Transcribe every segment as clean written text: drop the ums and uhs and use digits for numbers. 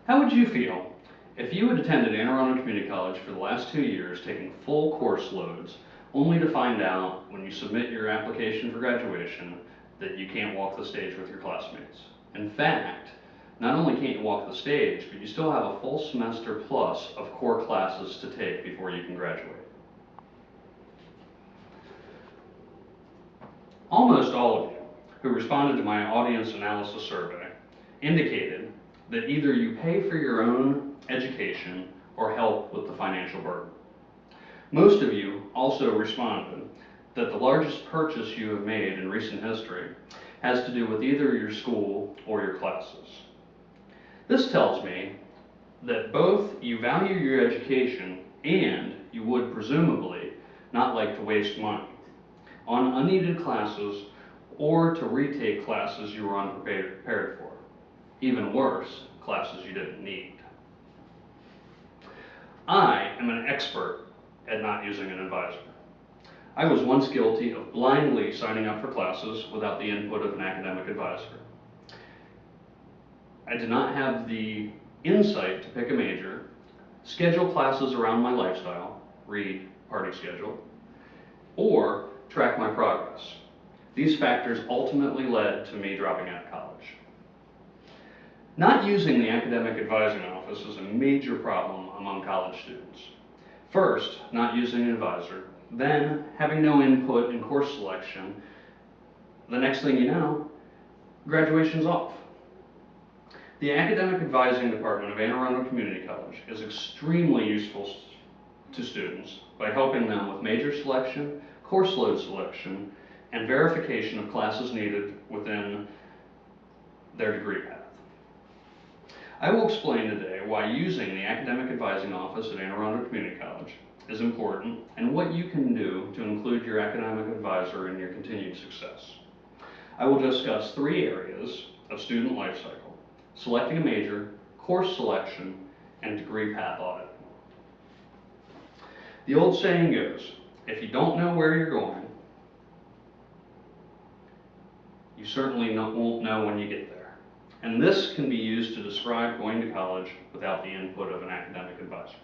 How would you feel if you had attended Anne Arundel Community College for the last 2 years, taking full course loads, only to find out when you submit your application for graduation that you can't walk the stage with your classmates? In fact, not only can't you walk the stage, but you still have a full semester plus of core classes to take before you can graduate. Almost all of you who responded to my audience analysis survey indicated that either you pay for your own education or help with the financial burden. Most of you also responded that the largest purchase you have made in recent history has to do with either your school or your classes. This tells me that both you value your education and you would presumably not like to waste money on unneeded classes or to retake classes you were unprepared for. Even worse, classes you didn't need. I am an expert at not using an advisor. I was once guilty of blindly signing up for classes without the input of an academic advisor. I did not have the insight to pick a major, schedule classes around my lifestyle, read party schedule, or track my progress. These factors ultimately led to me dropping out of college. Not using the academic advising office is a major problem among college students. First, not using an advisor, then having no input in course selection. The next thing you know, graduation's off. The Academic Advising Department of Anne Arundel Community College is extremely useful to students by helping them with major selection, course load selection, and verification of classes needed within their degree path. I will explain today why using the Academic Advising Office at Anne Arundel Community College is important and what you can do to include your academic advisor in your continued success. I will discuss 3 areas of student life cycle: selecting a major, course selection, and degree path audit. The old saying goes, if you don't know where you're going, you certainly won't know when you get there. And this can be used to describe going to college without the input of an academic advisor.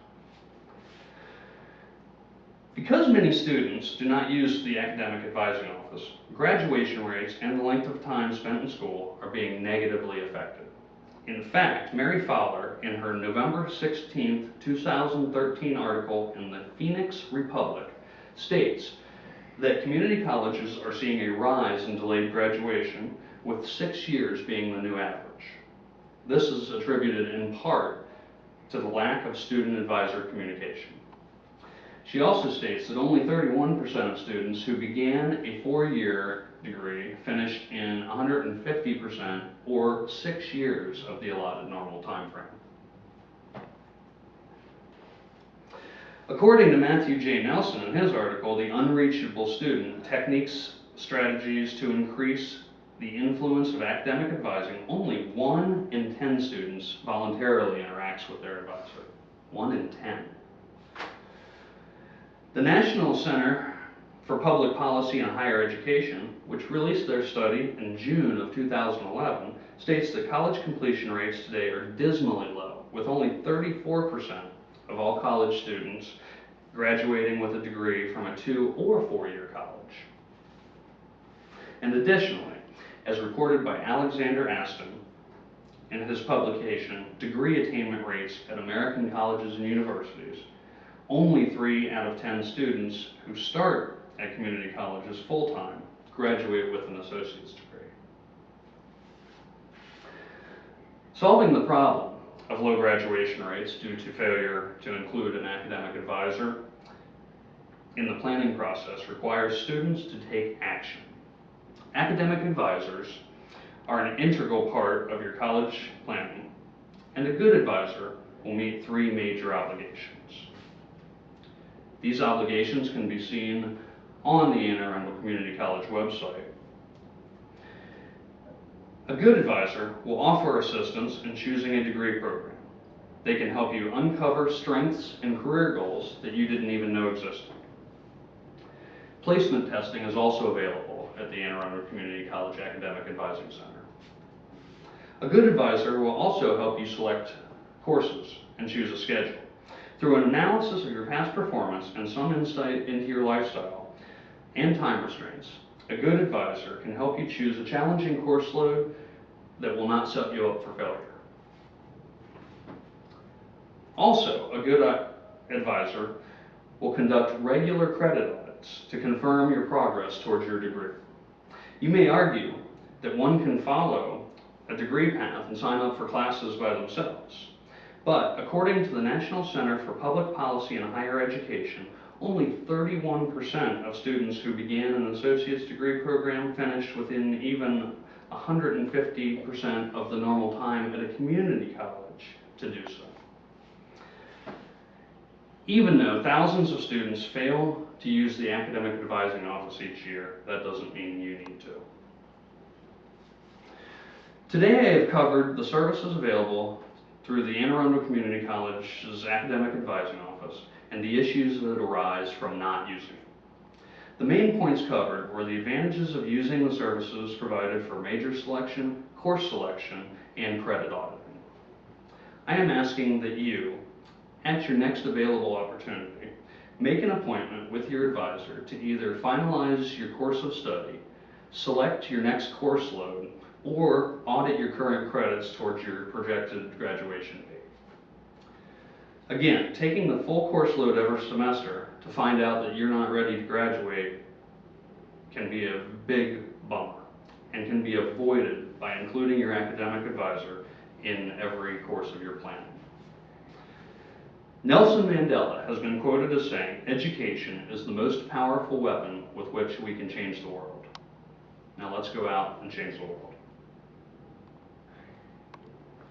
Because many students do not use the academic advising office, graduation rates and the length of time spent in school are being negatively affected. In fact, Mary Fowler, in her November 16, 2013 article in the Phoenix Republic, states that community colleges are seeing a rise in delayed graduation, with 6 years being the new average. This is attributed in part to the lack of student-advisor communication. She also states that only 31% of students who began a 4-year degree finished in 150% or 6 years of the allotted normal time frame. According to Matthew J. Nelson in his article, The Unreachable Student, Techniques, Strategies to Increase the Influence of Academic Advising, only 1 in 10 students voluntarily interacts with their advisor. 1 in 10. The National Center for Public Policy and Higher Education, which released their study in June of 2011, states that college completion rates today are dismally low, with only 34% of all college students graduating with a degree from a 2- or 4-year college. And additionally, as reported by Alexander Aston in his publication, Degree Attainment Rates at American Colleges and Universities, only 3 out of 10 students who start at community colleges full-time graduate with an associate's degree. Solving the problem of low graduation rates due to failure to include an academic advisor in the planning process requires students to take action. Academic advisors are an integral part of your college planning, and a good advisor will meet 3 major obligations. These obligations can be seen on the Anne Arundel Community College website. A good advisor will offer assistance in choosing a degree program. They can help you uncover strengths and career goals that you didn't even know existed. Placement testing is also available at the Anne Arundel Community College Academic Advising Center. A good advisor will also help you select courses and choose a schedule. Through an analysis of your past performance and some insight into your lifestyle and time restraints, a good advisor can help you choose a challenging course load that will not set you up for failure. Also, a good advisor will conduct regular credit audits to confirm your progress towards your degree. You may argue that one can follow a degree path and sign up for classes by themselves. But according to the National Center for Public Policy and Higher Education, only 31% of students who began an associate's degree program finished within even 150% of the normal time at a community college to do so. Even though thousands of students fail to use the academic advising office each year, that doesn't mean you need to. Today I have covered the services available through the Anne Arundel Community College's academic advising office and the issues that arise from not using it. The main points covered were the advantages of using the services provided for major selection, course selection, and credit auditing. I am asking that you, at your next available opportunity, make an appointment with your advisor to either finalize your course of study, select your next course load, or audit your current credits towards your projected graduation date. Again, taking the full course load every semester to find out that you're not ready to graduate can be a big bummer and can be avoided by including your academic advisor in every course of your planning. Nelson Mandela has been quoted as saying, "Education is the most powerful weapon with which we can change the world." Now let's go out and change the world.